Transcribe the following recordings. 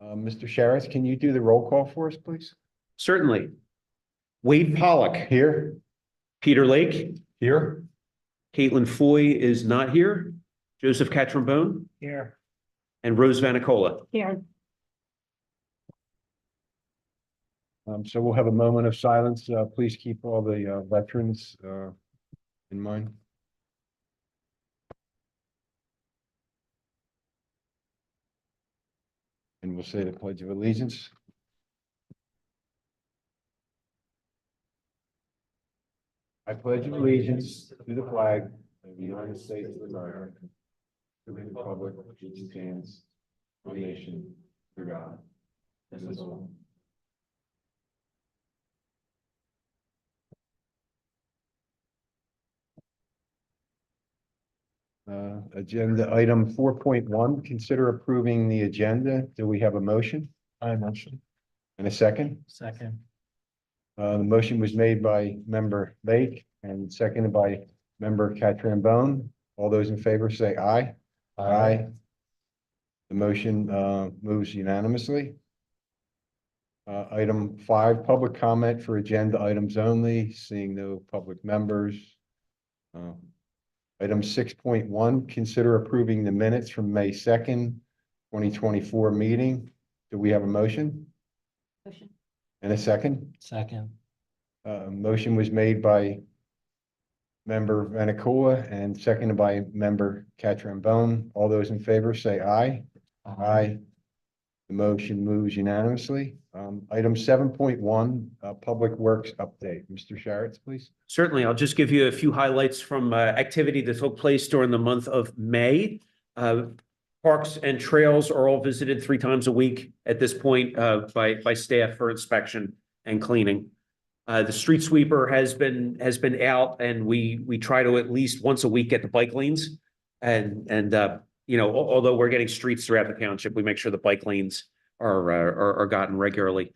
Mr. Sharretts, can you do the roll call for us, please? Certainly. Wade Pollock, Here. Peter Lake, Here. Caitlin Foy is not here, Joseph Catrombone, Here. and Rose Vanicola. Here. So we'll have a moment of silence. Please keep all the veterans in mind. And we'll say the Pledge of Allegiance. I pledge allegiance to the flag of the United States of America, to the republic which stands, one nation, under God, indivisible. Agenda item 4.1, consider approving the agenda. Do we have a motion? I motion. And a second? Second. The motion was made by member Lake and seconded by member Catrambone. All those in favor say aye. Aye. The motion moves unanimously. Item 5, public comment for agenda items only, seeing no public members. Item 6.1, consider approving the minutes from May 2nd, 2024 meeting. Do we have a motion? Motion. And a second? Second. Motion was made by member Vanicola and seconded by member Catrambone. All those in favor say aye. Aye. The motion moves unanimously. Item 7.1, Public Works update. Mr. Sharretts, please. Certainly, I'll just give you a few highlights from activity that took place during the month of May. Parks and trails are all visited 3 times a week at this point by staff for inspection and cleaning. The street sweeper has been out, and we try to at least once a week get the bike lanes. And you know, although we're getting streets throughout the township, we make sure the bike lanes are gotten regularly.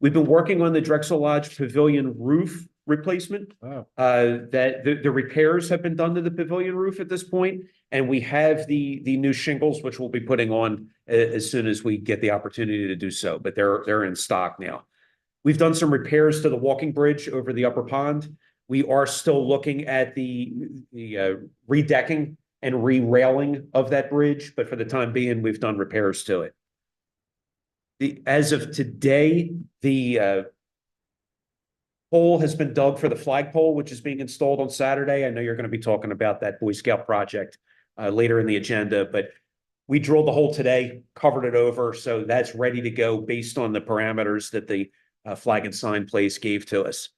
We've been working on the Drexel Lodge Pavilion roof replacement. Oh. That the repairs have been done to the pavilion roof at this point, and we have the new shingles, which we'll be putting on as soon as we get the opportunity to do so. But they're in stock now. We've done some repairs to the walking bridge over the upper pond. We are still looking at the redecking and re-railing of that bridge, but for the time being, we've done repairs to it. As of today, the hole has been dug for the flagpole, which is being installed on Saturday. I know you're going to be talking about that Boy Scout project later in the agenda, but we drilled the hole today, covered it over, so that's ready to go based on the parameters that the flag and sign place gave to us.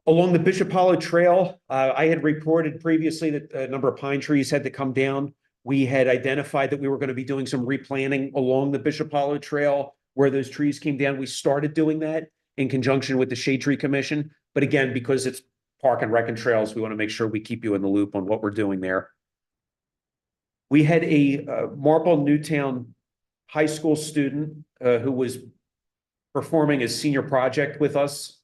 Along the Bishop Hollow Trail, I had reported previously that a number of pine trees had to come down. We had identified that we were going to be doing some replanting along the Bishop Hollow Trail where those trees came down. We started doing that in conjunction with the Shade Tree Commission. But again, because it's park and rec and trails, we want to make sure we keep you in the loop on what we're doing there. We had a Marple Newtown high school student who was performing his senior project with us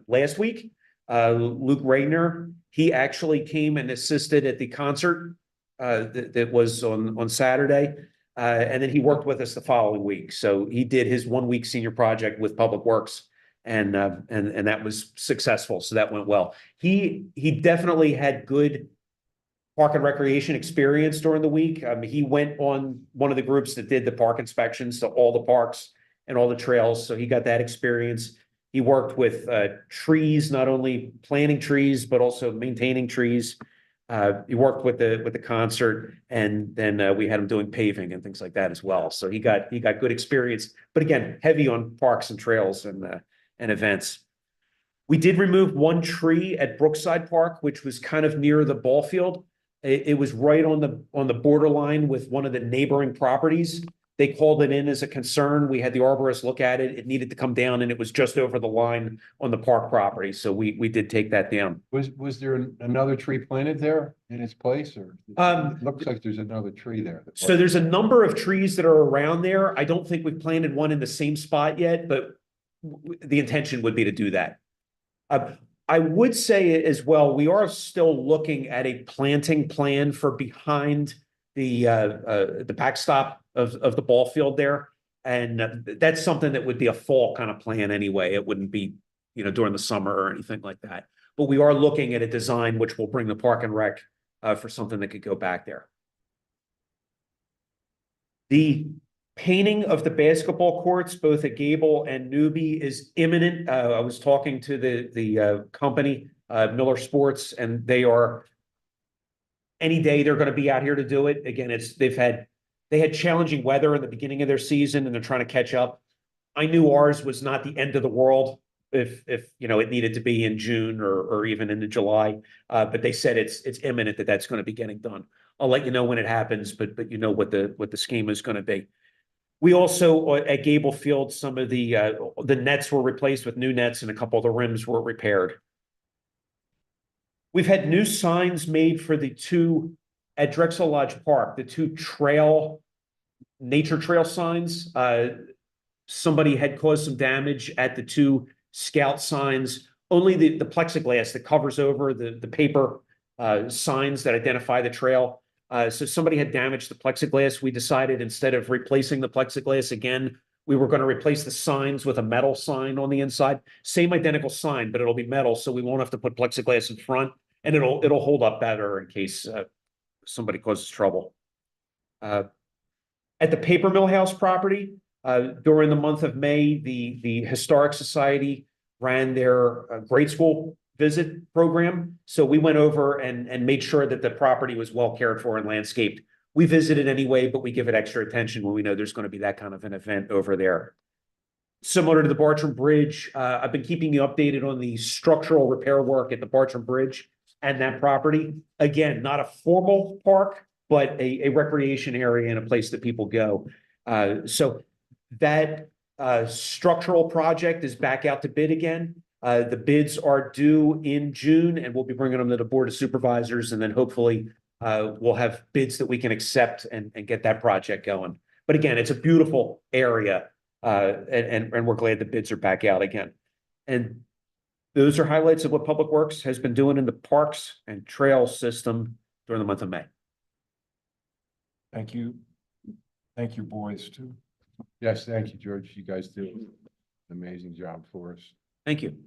last week. Luke Ragner, he actually came and assisted at the concert that was on Saturday. And then he worked with us the following week. So he did his 1-week senior project with Public Works, and that was successful. So that went well. He definitely had good park and recreation experience during the week. He went on one of the groups that did the park inspections to all the parks and all the trails. So he got that experience. He worked with trees, not only planting trees, but also maintaining trees. He worked with the concert, and then we had him doing paving and things like that as well. So he got good experience, but again, heavy on parks and trails and events. We did remove one tree at Brookside Park, which was kind of near the ball field. It was right on the borderline with one of the neighboring properties. They called it in as a concern. We had the arborist look at it. It needed to come down, and it was just over the line on the park property. So we did take that down. Was there another tree planted there in its place, or looks like there's another tree there? So there's a number of trees that are around there. I don't think we've planted one in the same spot yet, but the intention would be to do that. I would say as well, we are still looking at a planting plan for behind the backstop of the ball field there. And that's something that would be a fall kind of plan anyway. It wouldn't be, during the summer or anything like that. But we are looking at a design which will bring the Park and Rec for something that could go back there. The painting of the basketball courts, both at Gable and Newby, is imminent. I was talking to the company, Miller Sports, and they are any day they're going to be out here to do it. Again, they had challenging weather in the beginning of their season, and they're trying to catch up. I knew ours was not the end of the world if it needed to be in June or even into July, but they said it's imminent that's going to be getting done. I'll let you know when it happens, but what the scheme is going to be. We also at Gable Field, some of the nets were replaced with new nets, and a couple of the rims were repaired. We've had new signs made for the two at Drexel Lodge Park, the two nature trail signs. Somebody had caused some damage at the two scout signs. Only the plexiglass that covers over the paper signs that identify the trail. So somebody had damaged the plexiglass. We decided instead of replacing the plexiglass again, we were going to replace the signs with a metal sign on the inside. Same identical sign, but it'll be metal, so we won't have to put plexiglass in front, and it'll hold up better in case somebody causes trouble. At the Paper Mill House property, during the month of May, the Historic Society ran their grade school visit program. So we went over and made sure that the property was well cared for and landscaped. We visited anyway, but we give it extra attention when we know there's going to be that kind of an event over there. Similar to the Bartram Bridge, I've been keeping you updated on the structural repair work at the Bartram Bridge and that property. Again, not a formal park, but a recreation area and a place that people go. So that structural project is back out to bid again. The bids are due in June, and we'll be bringing them to the Board of Supervisors, and then hopefully we'll have bids that we can accept and get that project going. But again, it's a beautiful area, and we're glad the bids are back out again. And those are highlights of what Public Works has been doing in the parks and trails system during the month of May. Thank you. Thank you, boys, too. Yes, thank you, George. You guys do an amazing job for us. Thank you.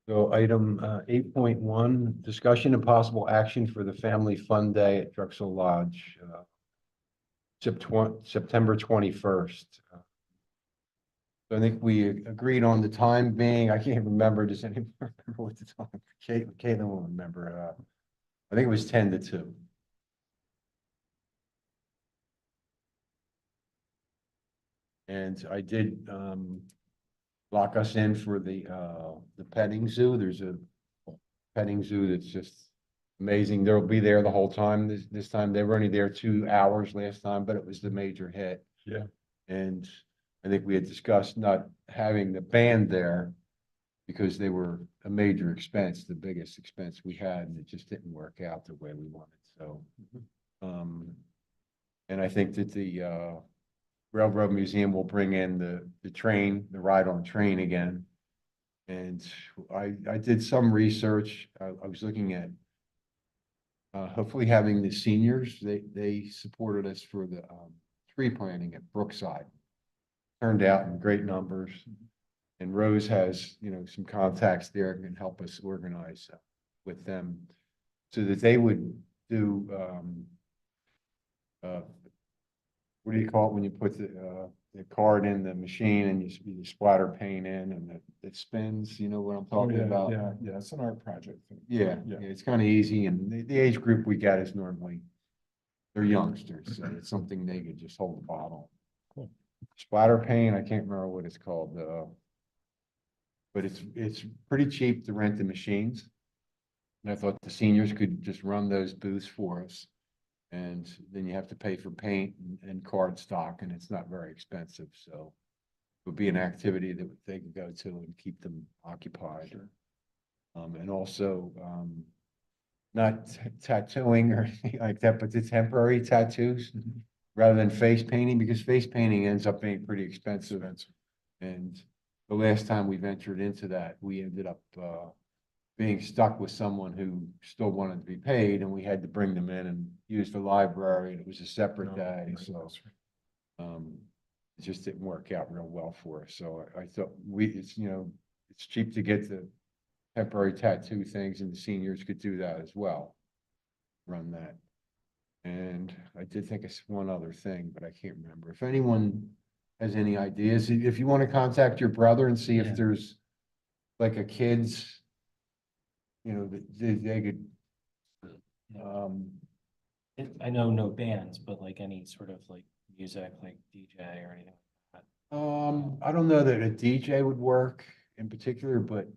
So item 8.1, discussion and possible action for the Family Fun Day at Drexel Lodge, September 21st. So I think we agreed on the time being, I can't remember, does anyone remember what the time? Caitlin will remember. I think it was 10 to 2. And I did lock us in for the petting zoo. There's a petting zoo that's just amazing. They'll be there the whole time. This time they were only there 2 hours last time, but it was the major hit. Yeah. And I think we had discussed not having the band there because they were a major expense, the biggest expense we had, and it just didn't work out the way we wanted. So, and I think that the Railroad Museum will bring in the train, the ride on train again. And I did some research. I was looking at hopefully having the seniors, they supported us for the tree planting at Brookside. Turned out in great numbers. And Rose has, some contacts there and can help us organize with them so that they would do, what do you call it when you put the card in the machine and you splatter paint in and it spins, you know what I'm talking about? Yeah, it's an art project. Yeah, it's kind of easy, and the age group we got is normally, they're youngsters, so it's something they could just hold the bottle. Cool. Splatter paint, I can't remember what it's called, but it's pretty cheap to rent the machines. And I thought the seniors could just run those booths for us. And then you have to pay for paint and card stock, and it's not very expensive, so it would be an activity that they could go to and keep them occupied. Sure. And also, not tattooing or anything like that, but the temporary tattoos rather than face painting, because face painting ends up being pretty expensive. And the last time we ventured into that, we ended up, being stuck with someone who still wanted to be paid, and we had to bring them in and use the library, and it was a separate day, so. It just didn't work out real well for us, so I thought it's, it's cheap to get the temporary tattoo things, and the seniors could do that as well. Run that. And I did think of one other thing, but I can't remember. If anyone has any ideas, if you want to contact your brother and see Yeah. if there's like a kid's, they could, I know no bands, but like any sort of like music, like DJ or anything like that. I don't know that a DJ would work in particular, but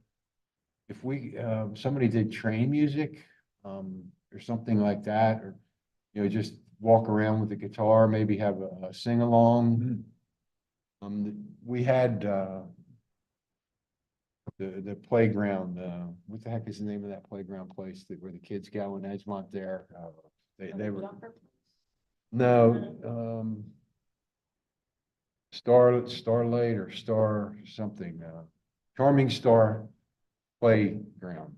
if we, somebody did train music, or something like that, or, just walk around with the guitar, maybe have a sing-along. We had, the playground, what the heck is the name of that playground place where the kids go in Edgemont there? They were, no, Starlight or Star something, Charming Star Playground.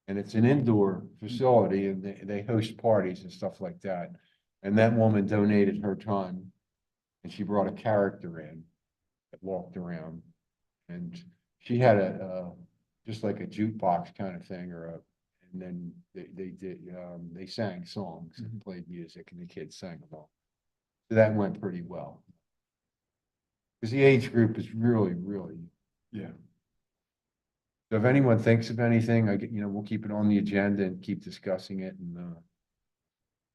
And it's an indoor facility, and they host parties and stuff like that. And that woman donated her time, and she brought a character in that walked around. And she had just like a jukebox kind of thing, and then they sang songs and played music, and the kids sang along. So that went pretty well. Because the age group is really, really. Yeah. So if anyone thinks of anything, we'll keep it on the agenda and keep discussing it, and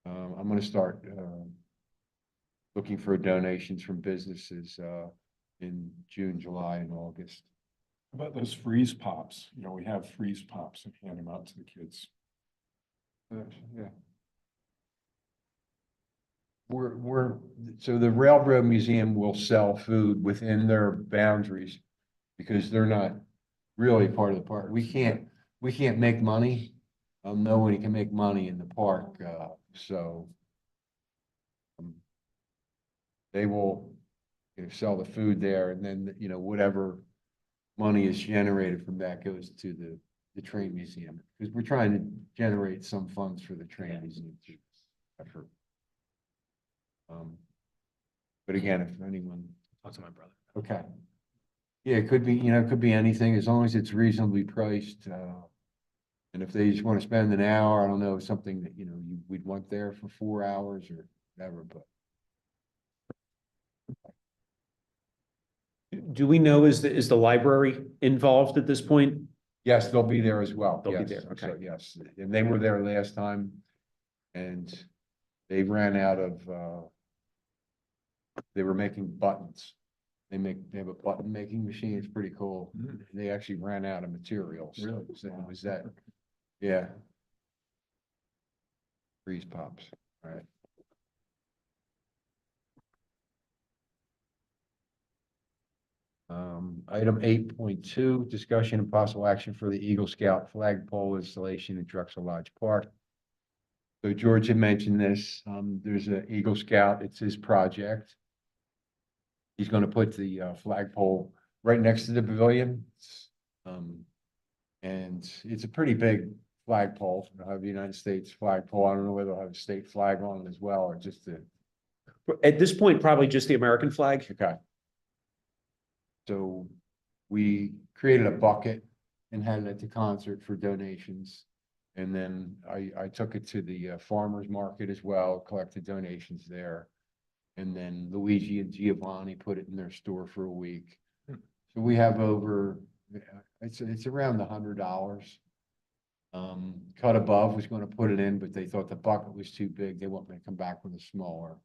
I'm gonna start looking for donations from businesses in June, July, and August. How about those freeze pops? We have freeze pops and hand them out to the kids. Yeah. So the Railroad Museum will sell food within their boundaries because they're not really part of the park. We can't make money. Nobody can make money in the park, so they will, sell the food there, and then, whatever money is generated from that goes to the train museum, because we're trying to generate some funds for the train museum effort. But again, if anyone, Talk to my brother. okay. Yeah, it could be, it could be anything, as long as it's reasonably priced, and if they just want to spend an hour, I don't know, something that, we'd want there for 4 hours or whatever, but. Do we know, is the library involved at this point? Yes, they'll be there as well. They'll be Yes. there, okay. So, yes, and they were there last time, and they ran out of, they were making buttons. They have a button making machine. It's pretty cool. They actually ran out of materials. Really? So it was that, yeah. Freeze pops, all right. Item 8.2, discussion and possible action for the Eagle Scout flagpole installation in Drexel Lodge Park. So George had mentioned this, there's an Eagle Scout, it's his project. He's gonna put the flagpole right next to the pavilion. And it's a pretty big flagpole, it'll have the United States flagpole. I don't know whether they'll have a state flag on it as well, or just the, At this point, probably just the American flag. okay. So we created a bucket and had it at the concert for donations. And then I took it to the farmer's market as well, collected donations there. And then Luigi and Giovanni put it in their store for a week. So we have over, it's around $100. Cut Above was going to put it in, but they thought the bucket was too big. They want me to come back with a smaller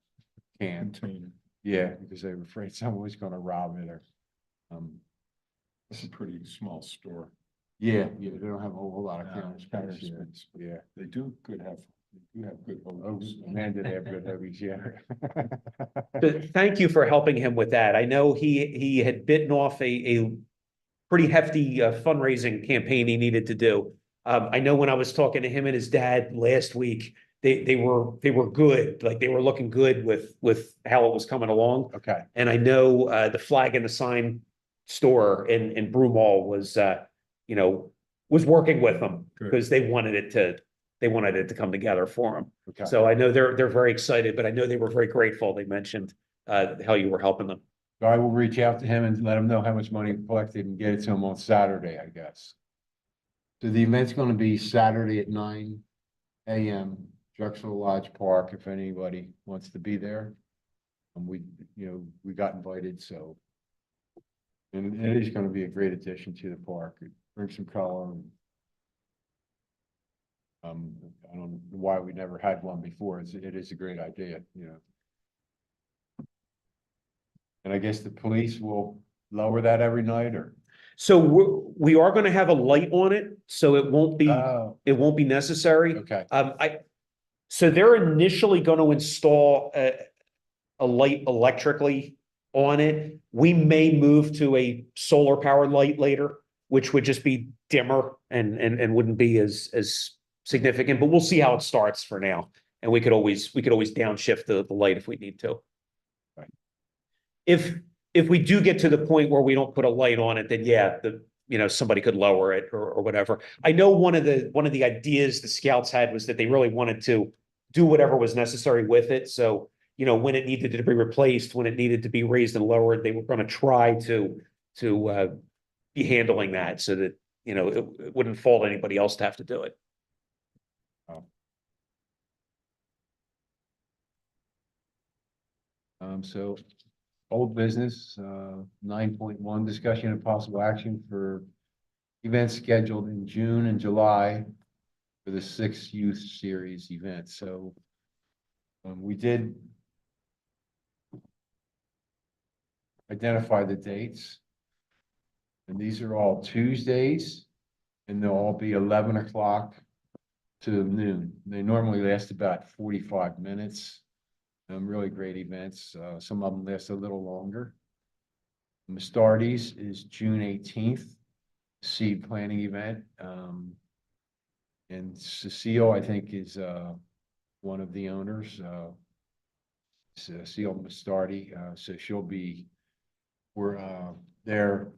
can. Container. Yeah, because they were afraid someone was going to rob it or. It's a pretty small store. Yeah, they don't have a whole lot of No, counter counter space, yeah, space. yeah. They do have good Oh, hobos. man, did they have good hobbies, yeah. But thank you for helping him with that. I know he had bitten off a pretty hefty fundraising campaign he needed to do. I know when I was talking to him and his dad last week, they were good, like they were looking good with how it was coming along. Okay, And I know the flag and the sign store in Broomall was, you know, was working with them Good. because they wanted it to come together for them. Okay. So I know they're very excited, but I know they were very grateful. They mentioned how you were helping them. So I will reach out to him and let him know how much money collected and get it to him on Saturday, I guess. So the event's gonna be Saturday at 9 AM, Drexel Lodge Park, if anybody wants to be there. And we got invited, so. And it is gonna be a great addition to the park. It brings some color. I don't know why we never had one before. It is a great idea, you know. And I guess the police will lower that every night, or? So we are going to have a light on it, so it won't be Oh, necessary. okay, So they're initially going to install a light electrically on it. We may move to a solar powered light later, which would just be dimmer and wouldn't be as significant, but we'll see how it starts for now. And we could always downshift the light if we need to. Right. If we do get to the point where we don't put a light on it, then yeah, somebody could lower it or whatever. I know one of the ideas the scouts had was that they really wanted to do whatever was necessary with it. So, when it needed to be replaced, when it needed to be raised and lowered, they were going to try to be handling that so that, it wouldn't fall to anybody else to have to do it. So old business, 9.1, discussion of possible action for events scheduled in June and July for the 6th Youth Series event. So we did identify the dates. And these are all Tuesdays, and they'll all be 11 o'clock to noon. They normally last about 45 minutes. Really great events. Some of them last a little longer. Mastardies is June 18th, seed planting event. And Cecile, I think, is one of the owners. Cecile Mastardi. So she'll be, we're there.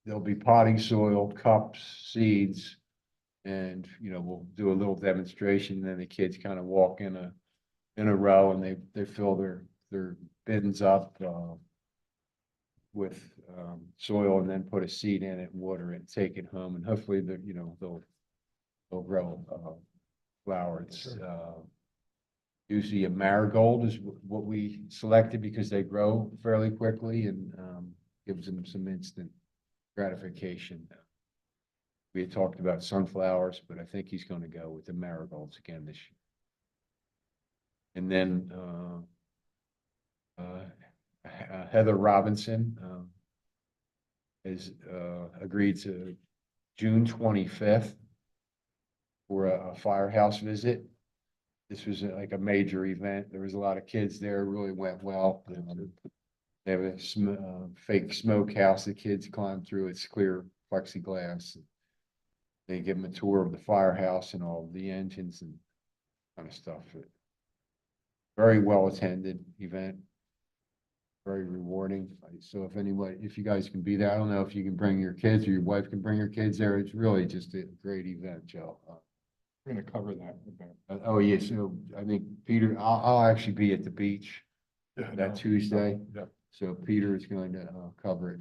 There'll be potting soil, cups, seeds, and we'll do a little demonstration. Then the kids kind of walk in a row, and they fill their bins up with soil, and then put a seed in it, water it, take it home, and hopefully they'll grow flowers. Usually a marigold is what we selected because they grow fairly quickly and gives them some instant gratification. We had talked about sunflowers, but I think he's going to go with the marigolds again this year. And then Heather Robinson has agreed to June 25th for a firehouse visit. This was like a major event. There was a lot of kids there. It really went well. They have a fake smokehouse. The kids climb through. It's clear plexiglass. They give them a tour of the firehouse and all the engines and kind of stuff. Very well attended event. Very rewarding. So if you guys can be there, I don't know if you can bring your kids or your wife can bring your kids there. It's really just a great event, Joe. We're gonna cover that event. Oh, yeah, so I think Peter, I'll actually be at the beach Yeah, that no, Tuesday. yeah. So Peter is going to cover it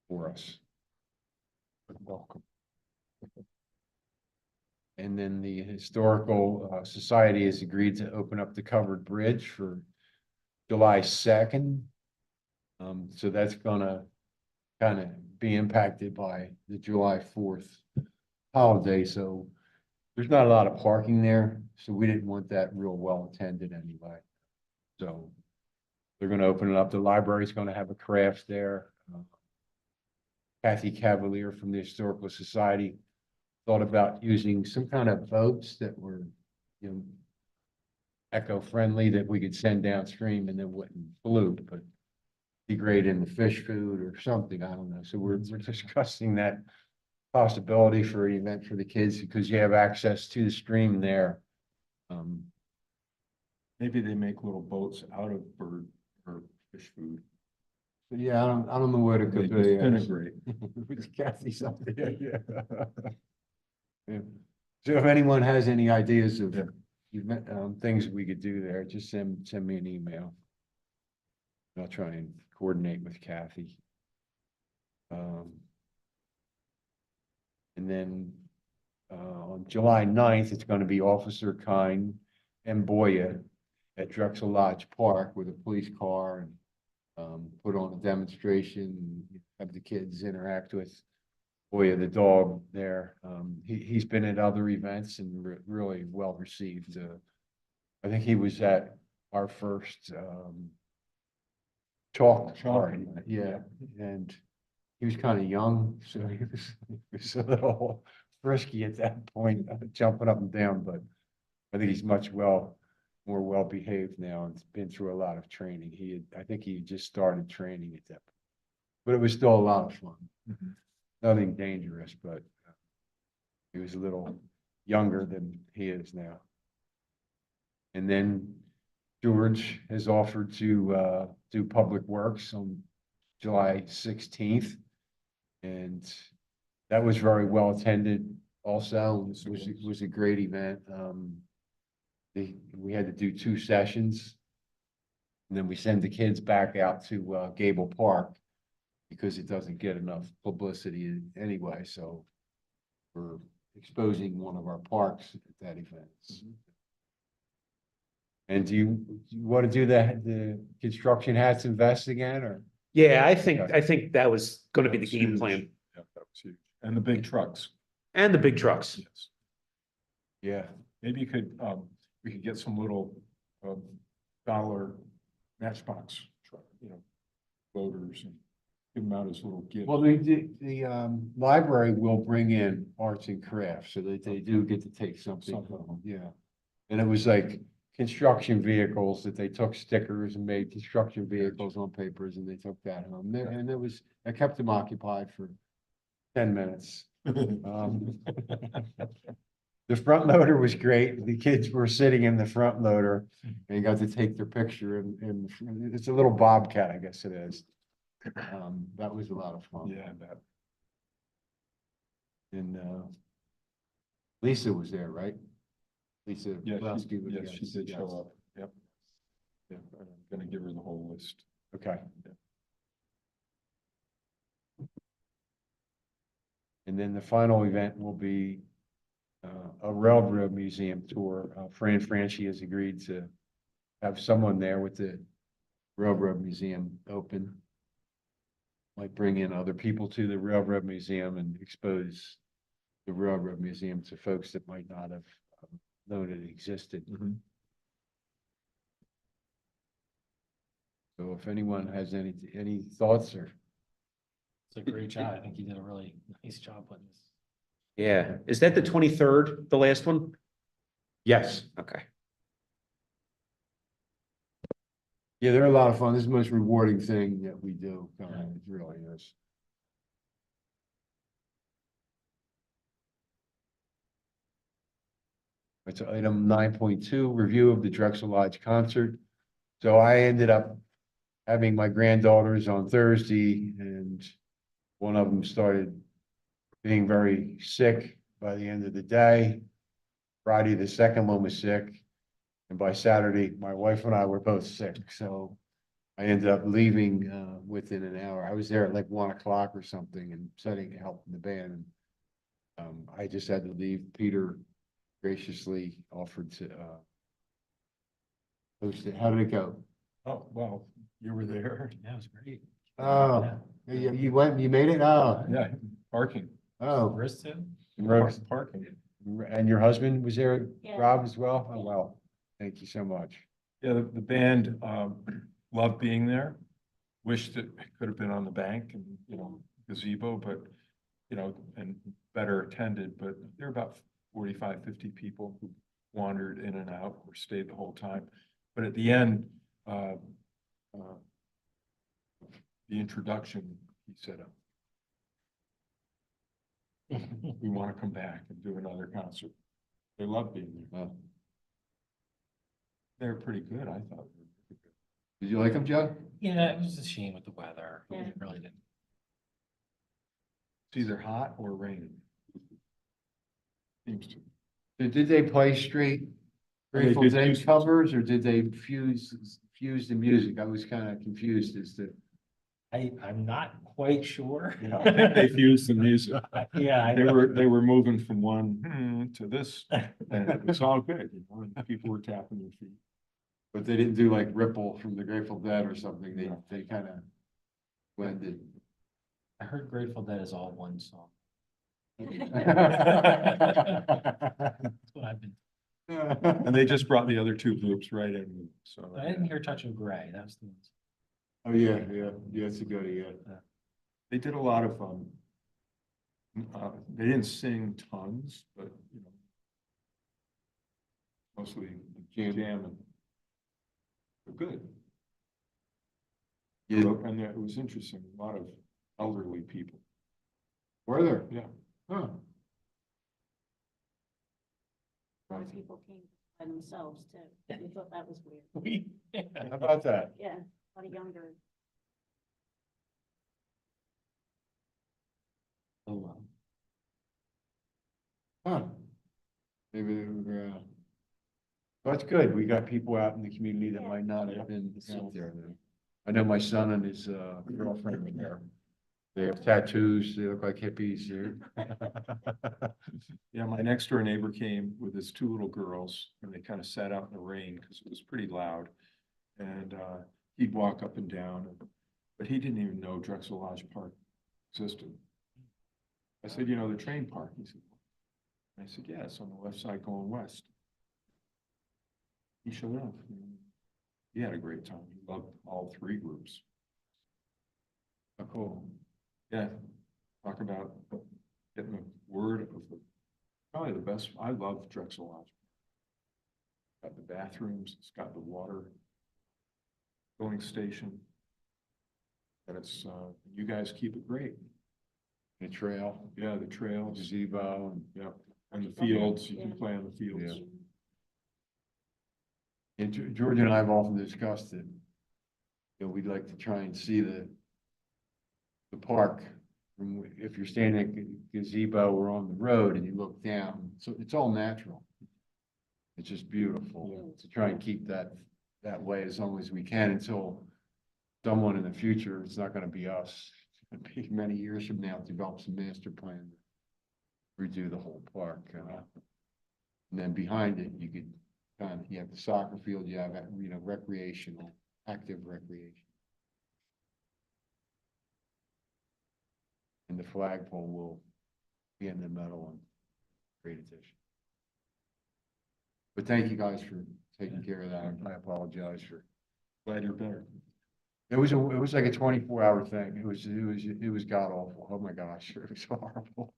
for us. Welcome. And then the Historical Society has agreed to open up the covered bridge for July 2nd. So that's gonna kind of be impacted by the July 4th holiday. So there's not a lot of parking there, so we didn't want that real well attended anyway. So they're gonna open it up. The library's gonna have a craft there. Kathy Cavalier from the Historical Society thought about using some kind of boats that were, eco-friendly that we could send downstream and then wouldn't pollute, but degrade in the fish food or something. I don't know. So we're discussing that possibility for an event for the kids because you have access to the stream there. Maybe they make little boats out of bird or fish food. Yeah, I don't know where to go. They disintegrate. With Kathy something. Yeah. Yeah. So if anyone has any ideas of Yeah. things we could do there, just send me an email. I'll try and coordinate with Kathy. And then on July 9th, it's going to be Officer Kine and Boya at Drexel Lodge Park with a police car and put on a demonstration, have the kids interact with Boya the dog there. He's been at other events and really well received. I think he was at our first chalk party. Yeah, and he was kind of young, so he was a little frisky at that point, jumping up and down, but I think he's much more well behaved now and been through a lot of training. I think he had just started training at that point. But it was still a lot of fun. Mhm. Nothing dangerous, but he was a little younger than he is now. And then George has offered to do public works on July 16th. And that was very well attended also. It was a great event. We had to do 2 sessions. And then we send the kids back out to Gable Park because it doesn't get enough publicity anyway, so we're exposing one of our parks at that event. And do you want to do the construction hats and vests again, or? Yeah, I think that was gonna be the That was game huge. plan, Yeah, that was huge. And the big trucks. and the big trucks. Yes. Yeah, Maybe you could, we could get some little, dollar matchbox truck, loaders and give them out as little gifts. well, the library will bring in arts and crafts, so that they do get to take something Something. home, yeah. And it was like construction vehicles that they took stickers and made construction vehicles on papers and they took that home. And I kept them occupied for 10 minutes. The front loader was great. The kids were sitting in the front loader and got to take their picture and it's a little Bobcat, I guess it is. That was a lot of fun. Yeah, that, And Lisa was there, right? Lisa. yeah, Lasky was- yes, she did yes. show up. Yep. Yeah, I'm gonna give her the whole list. Okay. And then the final event will be a railroad museum tour. Fran Franchi has agreed to have someone there with the railroad museum open. Might bring in other people to the railroad museum and expose the railroad museum to folks that might not have known it existed. So if anyone has any thoughts or. It's a great job. I think you did a really nice job with this. Yeah, is that the 23rd, the last one? Yes. Okay. Yeah, they're a lot of fun. This is the most rewarding thing that we do. It really is. It's item 9.2, review of the Drexel Lodge concert. So I ended up having my granddaughters on Thursday and one of them started being very sick by the end of the day. Friday, the second one was sick. And by Saturday, my wife and I were both sick. So I ended up leaving within an hour. I was there at like 1 o'clock or something and setting help in the band. And I just had to leave. Peter graciously offered to host it. How did it go? Oh, well, you were there. That was great. Oh, you went, you made it? Oh, Yeah, parking. oh. Bristol? Parking. And your husband was there, Yeah. Rob, as well? Oh, well, thank you so much. Yeah, the band, loved being there. Wished it could have been on the bank and, gazebo, but, and better attended, but there were about 45, 50 people who wandered in and out or stayed the whole time. But at the end, the introduction, he said, we want to come back and do another concert. They love being there. They're pretty good, I thought. Did you like them, Joe? Yeah, it was a shame with the weather. Yeah. It really didn't. It's either hot or raining. Seems to. Did they play straight They Grateful did Dead use- covers, or did they fuse the music? I was kind of confused as to. I'm not quite sure. Yeah. I think they fused the music. Yeah, They were moving from one to this, and it was all good, you know, and people were tapping their feet. But they didn't do like Ripple from the Grateful Dead or something. No. They kind of blended. I heard Grateful Dead is all one song. That's what I've been, And they just brought the other two groups right in, so. I didn't hear Touch of Grey. That was the one. Oh, yeah, it's a goodie, yeah. They did a lot of, they didn't sing tons, but, you know. Mostly jamming. But good. Yeah. And it was interesting, a lot of elderly people. Were there? Yeah. Huh. A lot of people came by themselves too. We thought that was weird. How about that? Yeah, a lot of younger. Oh, well. Huh. Maybe they were, that's good. We got people out in the community that Yeah. might not have been Yeah. out there. I know my son and his girlfriend are there. They have tattoos. They look like hippies. Yeah, my next door neighbor came with his two little girls and they kind of sat out in the rain because it was pretty loud. And he'd walk up and down, but he didn't even know Drexel Lodge Park existed. I said, you know, the train park. He said, I said, yeah, it's on the left side going west. He showed up. He had a great time. He loved all three groups. Oh, cool. Yeah, talk about getting the word of the, probably the best, I love Drexel Lodge. Got the bathrooms, it's got the water filling station. And it's, you guys keep it great. The trail, Yeah, the trails, gazebo, and yeah, and the fields, you can Yeah. play on the fields. Yeah. And George and I have often discussed that, you know, we'd like to try and see the park from, if you're standing at gazebo or on the road and you look down, so it's all natural. It's just beautiful Yeah. to try and keep that way as long as we can until someone in the future, it's not gonna be us. It'll be many years from now, develops a master plan. Redo the whole park, and then behind it, you could you have the soccer field, you have, you know, recreational, active recreation. And the flagpole will be in the middle and great addition. But thank you guys for taking care of that. I apologize for. Glad you're better. It was like a 24-hour thing. It was god awful. Oh my gosh, it was horrible.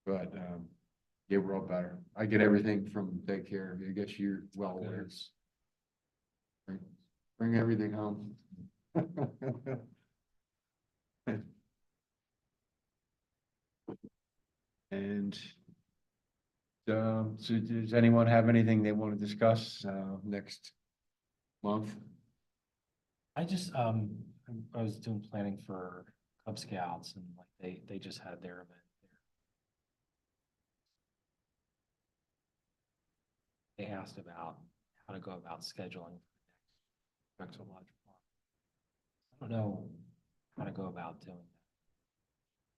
But, yeah, we're all better. I get everything from daycare. I guess you're well aware. Bring everything home. And, so does anyone have anything they want to discuss, next month? I just, I was doing planning for Cub Scouts and like they just had their event there. They asked about how to go about scheduling Drexel Lodge Park. I don't know how to go about doing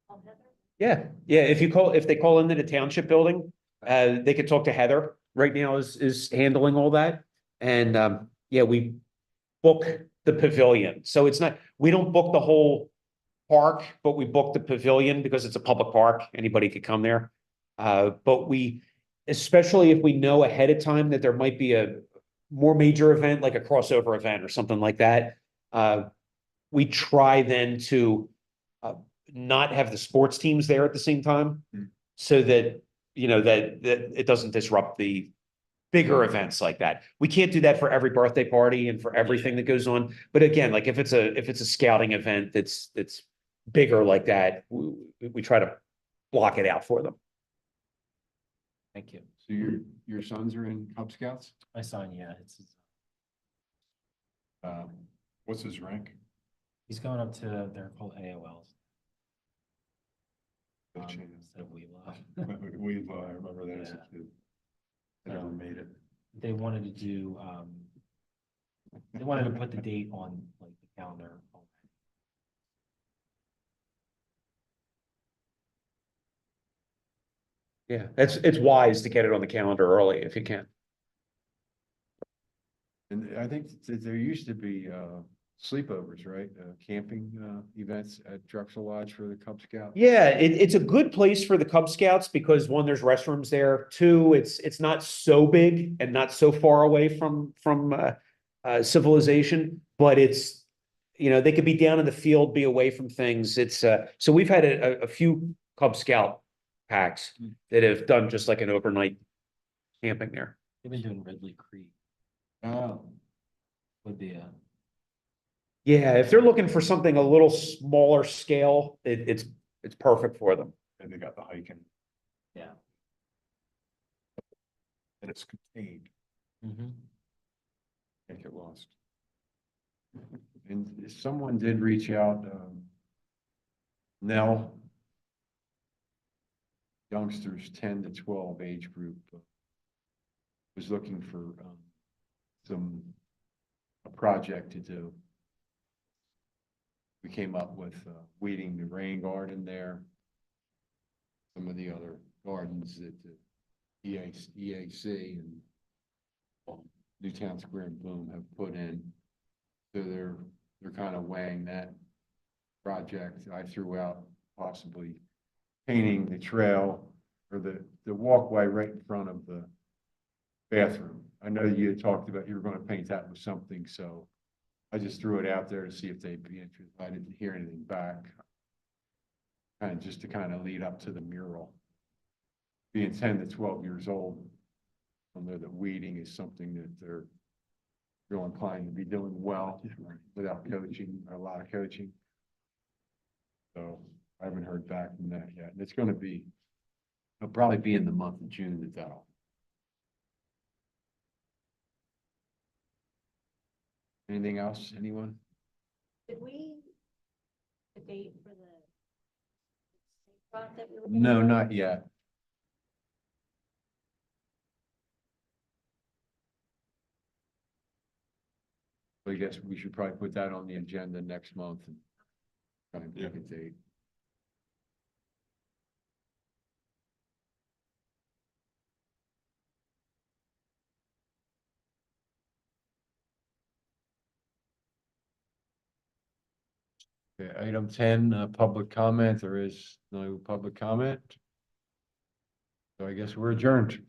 that. Oh, Heather? Yeah, if they call into the township building, they could talk to Heather. Right now is handling all that. And, yeah, we book the pavilion. So it's not, we don't book the whole park, but we book the pavilion because it's a public park. Anybody could come there. But we, especially if we know ahead of time that there might be a more major event, like a crossover event or something like that, we try then to not have the sports teams there at the same time, so that, you know, that it doesn't disrupt the bigger events like that. We can't do that for every birthday party and for everything that goes on. But again, like if it's a scouting event that's bigger like that, we try to block it out for them. Thank you. So your sons are in Cub Scouts? My son, yeah, it's What's his rank? He's going up to, they're called AOLs. They changed. Instead of we love. I remember that as a kid. I never made it. They wanted to do, they wanted to put the date on like the calendar. Yeah, it's wise to get it on the calendar early if you can. And I think that there used to be sleepovers, right? Camping events at Drexel Lodge for the Cub Scouts. Yeah, it's a good place for the Cub Scouts because one, there's restrooms there. Two, it's not so big and not so far away from civilization, but it's, you know, they could be down in the field, be away from things. It's so we've had a few Cub Scout packs that have done just like an overnight camping there. They've been doing Ridley Creek, Oh, would be a, Yeah, if they're looking for something a little smaller scale, it's perfect for them. And they got the hiking yeah. and it's contained. Mhm. Can't get lost. and someone did reach out, Nell. Youngsters 10 to 12 age group. Was looking for a project to do. We came up with weeding the rain garden there. Some of the other gardens that the EAC and Newtown Square and Bloom have put in. So they're kind of weighing that project. I threw out possibly painting the trail or the walkway right in front of the bathroom. I know you had talked about you were going to paint that with something, so I just threw it out there to see if they'd be interested. I didn't hear anything back. Kind of just to kind of lead up to the mural. Being 10 to 12 years old, I know that weeding is something that they're real inclined to be doing well without coaching, a lot of coaching. So I haven't heard back from that yet. And it's going to be, it'll probably be in the month of June that that'll. Anything else, anyone? Did we, the date for the spot that we were? No, gonna do? not yet. I guess we should probably put that on the agenda next month and try and pick a date. Okay, item 10, public comment. There is no public comment. So I guess we're adjourned.